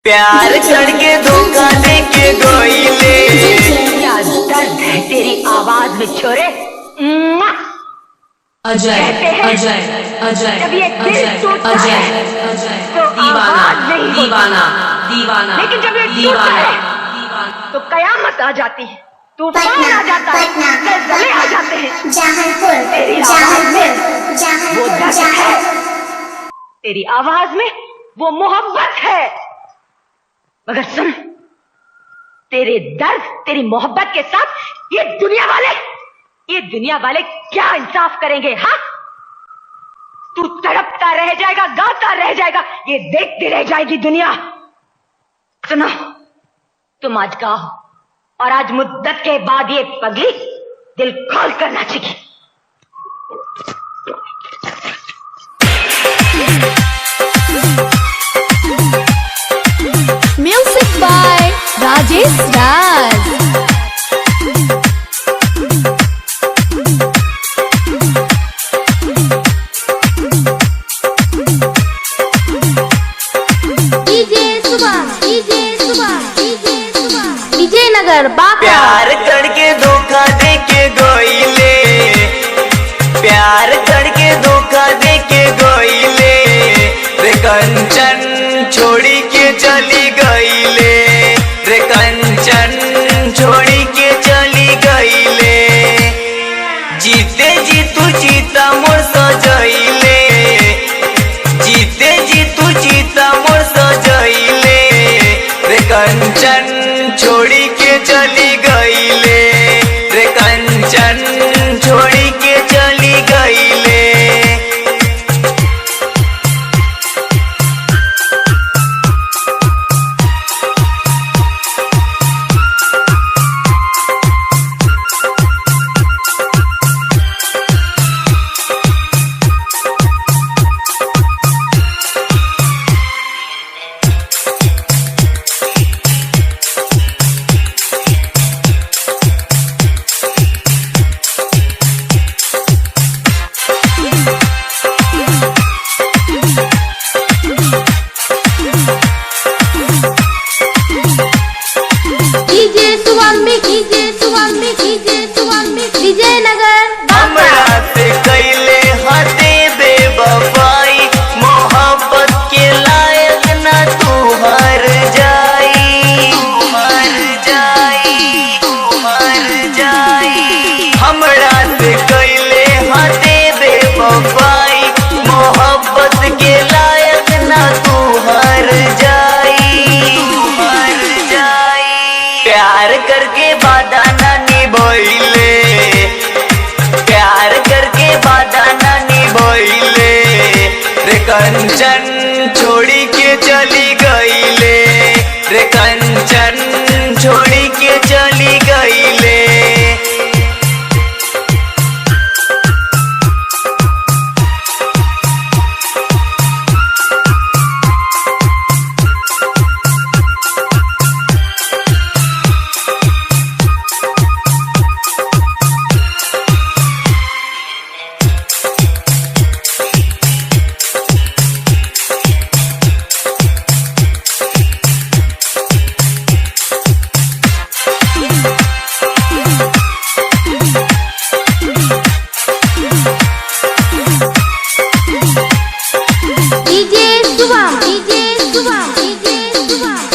प्यार करके धोखा देके गईले। क्या दर्द है तेरी आवाज में छोरे। अजय अजय अजय जब ये दिल टूटता अजय है अजय तो दीवाना आवाज नहीं होती। दीवाना दीवाना लेकिन जब ये टूटता दीवाना है तो कयामत आ जाती है, तूफान आ जाता है, ज़लज़ले आ जाते हैं। जहांपुर तेरी आवाज में वो दर्द जहांपुर है, तेरी आवाज में वो मोहब्बत है। मगर सुन, तेरे दर्द तेरी मोहब्बत के साथ ये दुनिया वाले क्या इंसाफ करेंगे? हाँ, तू तड़पता रह जाएगा, गाता रह जाएगा, ये देखती रह जाएगी दुनिया। सुनो, तुम आज गाओ और आज मुद्दत के बाद ये पगली दिल खोल कर नाचेगी। Music by Rajesh Raj. विजयनगर बाका। प्यार करके धोखा देके गईले। प्यार करके धोखा देके गईले। रे कंचन छोड़ी के चली गईले। रे कंचन छोड़ी के चली गईले। जीते जी तू जीता मोर सजैले। जीते जी तू जीता मोर सजैले। रे कंचन छोड़ी के चली गईले। रे कंचन छोड़ी के चली गईले। विजयनगर हमरा से कैले हते बेवफाई। मोहब्बत के लायक ना तू हर जाई। मर जाई, मर जाई। हमरा से कैले हते बेवफाई। मोहब्बत के लायक ना तू हर जाई। मर जाई। प्यार करके वादा ना निभइले। प्यार करके वादा ना निभइले। रे कंचन छोड़ी के चली गईले। रे कंचन छोड़ी के चली गईले।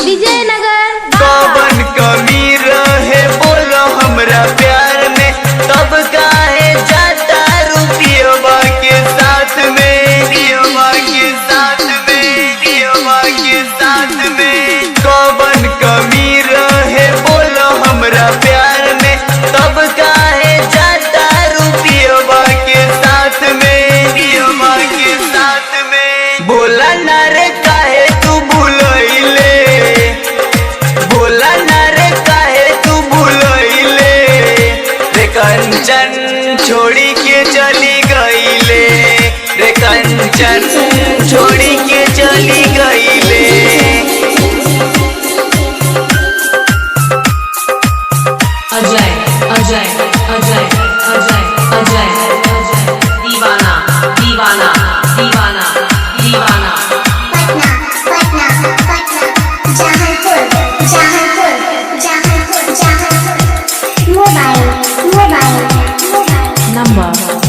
विजयनगर कौन कमी रहे बोलो हमरा प्यार में। तब काहे जाता रुपियवा के साथ में। दियवा के साथ में, दियवा के साथ में। कौन कमी रहे बोलो हमरा प्यार में। तब काहे जाता रुपियवा के साथ में। दियवा के साथ में। बोला ना रे काहे तू भूलइले। बोला ना रे काहे तू भूलइले। रे कंचन छोड़ी के चली गईले। रे कंचन छोड़ी के चली गईले।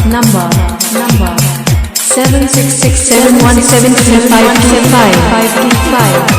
Number 7667173525525.